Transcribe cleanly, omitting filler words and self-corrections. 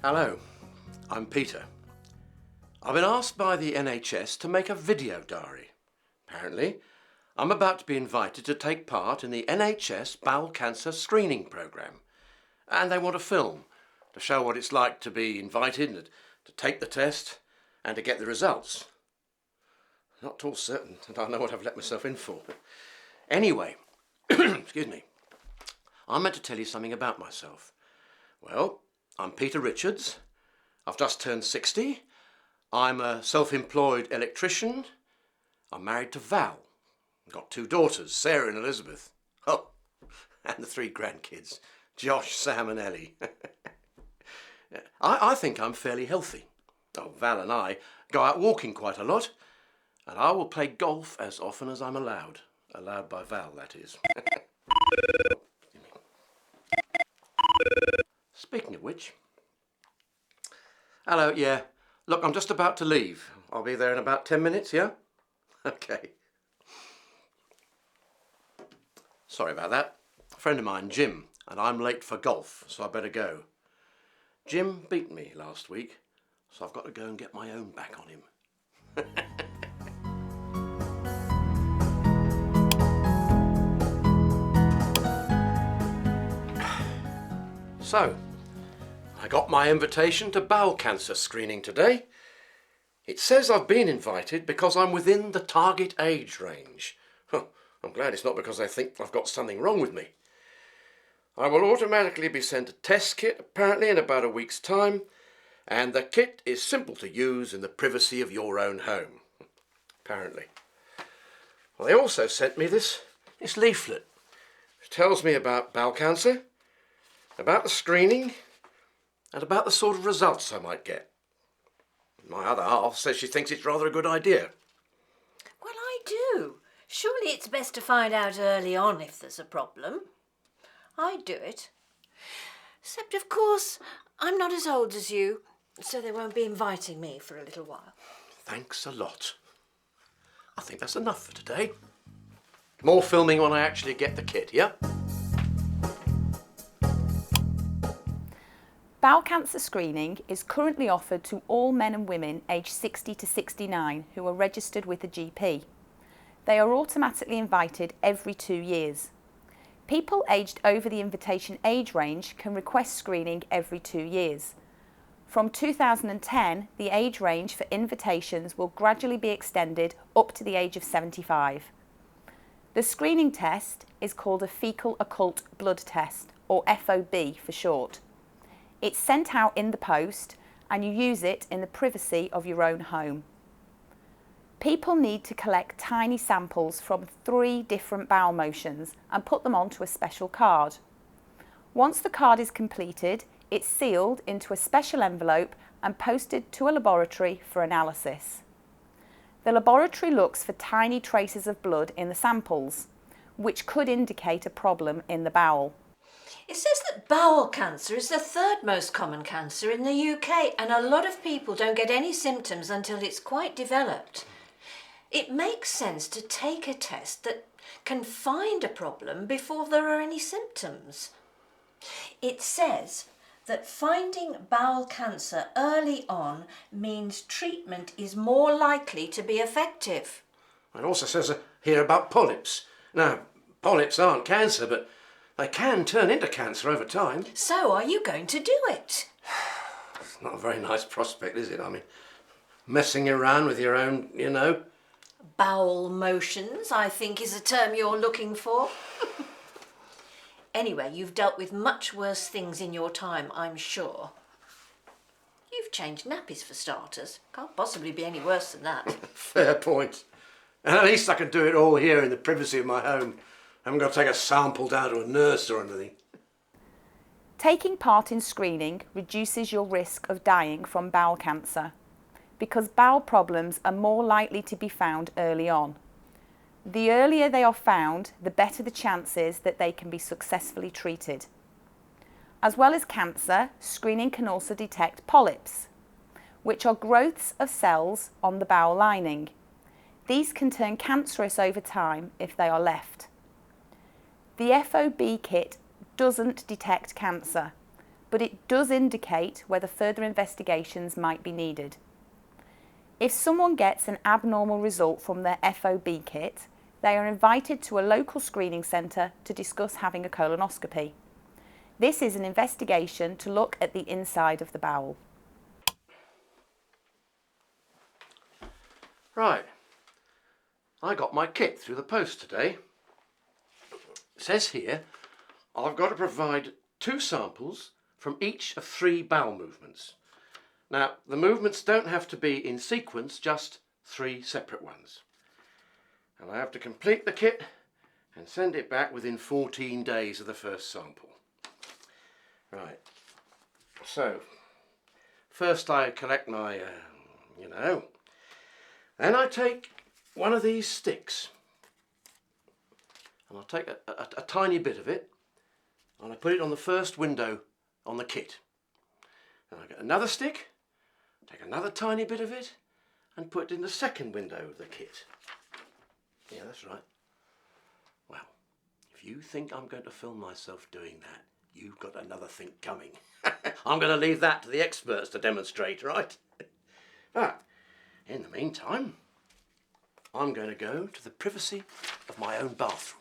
Hello, I'm Peter. I've been asked by the NHS to make a video diary. Apparently, I'm about to be invited to take part in the NHS Bowel Cancer Screening Programme, and they want a film to show what it's like to be invited and to take the test and to get the results. Not at all certain that I know what I've let myself in for. Anyway, excuse me, I'm meant to tell you something about myself. Well, I'm Peter Richards. I've just turned 60. I'm a self-employed electrician. I'm married to Val. I've got 2 daughters, Sarah and Elizabeth. Oh, and the 3 grandkids, Josh, Sam and Ellie. I think I'm fairly healthy. Oh, Val and I go out walking quite a lot, and I will play golf as often as I'm allowed. Allowed by Val, that is. Speaking of which... Hello, yeah. Look, I'm just about to leave. I'll be there in about 10 minutes, yeah? Okay. Sorry about that. A friend of mine, Jim, and I'm late for golf, so I better go. Jim beat me last week, so I've got to go and get my own back on him. So, I got my invitation to bowel cancer screening today. It says I've been invited because I'm within the target age range. I'm glad it's not because they think I've got something wrong with me. I will automatically be sent a test kit, apparently in about a week's time, and the kit is simple to use in the privacy of your own home. Apparently. Well, they also sent me this leaflet, which tells me about bowel cancer, about the screening, and about the sort of results I might get. My other half says she thinks it's rather a good idea. Well, I do. Surely it's best to find out early on if there's a problem. I'd do it. Except, of course, I'm not as old as you, so they won't be inviting me for a little while. Thanks a lot. I think that's enough for today. More filming when I actually get the kit, yeah? Bowel cancer screening is currently offered to all men and women aged 60 to 69 who are registered with a GP. They are automatically invited every 2 years. People aged over the invitation age range can request screening every 2 years. From 2010, the age range for invitations will gradually be extended up to the age of 75. The screening test is called a fecal occult blood test, or FOB for short. It's sent out in the post and you use it in the privacy of your own home. People need to collect tiny samples from 3 different bowel motions and put them onto a special card. Once the card is completed, it's sealed into a special envelope and posted to a laboratory for analysis. The laboratory looks for tiny traces of blood in the samples, which could indicate a problem in the bowel. It says that bowel cancer is the 3rd most common cancer in the UK, and a lot of people don't get any symptoms until it's quite developed. It makes sense to take a test that can find a problem before there are any symptoms. It says that finding bowel cancer early on means treatment is more likely to be effective. It also says here about polyps. Now, polyps aren't cancer, but they can turn into cancer over time. So are you going to do it? It's not a very nice prospect, is it? I mean, messing around with your own, you know. Bowel motions, I think, is a term you're looking for. Anyway, you've dealt with much worse things in your time, I'm sure. You've changed nappies for starters. Can't possibly be any worse than that. Fair point. And at least I can do it all here in the privacy of my home. I haven't got to take a sample down to a nurse or anything. Taking part in screening reduces your risk of dying from bowel cancer because bowel problems are more likely to be found early on. The earlier they are found, the better the chances that they can be successfully treated. As well as cancer, screening can also detect polyps, which are growths of cells on the bowel lining. These can turn cancerous over time if they are left. The FOB kit doesn't detect cancer, but it does indicate whether further investigations might be needed. If someone gets an abnormal result from their FOB kit, they are invited to a local screening centre to discuss having a colonoscopy. This is an investigation to look at the inside of the bowel. Right, I got my kit through the post today. It says here I've got to provide 2 samples from each of 3 bowel movements. Now, the movements don't have to be in sequence, just 3 separate ones. And I have to complete the kit and send it back within 14 days of the first sample. Right, so first I collect my, then I take one of these sticks and I'll take a tiny bit of it and I put it on the first window on the kit. Then I get another stick, take another tiny bit of it and put it in the second window of the kit. Yeah, that's right. Well, if you think I'm going to film myself doing that, you've got another thing coming. I'm going to leave that to the experts to demonstrate, right? But in the meantime, I'm going to go to the privacy of my own bathroom.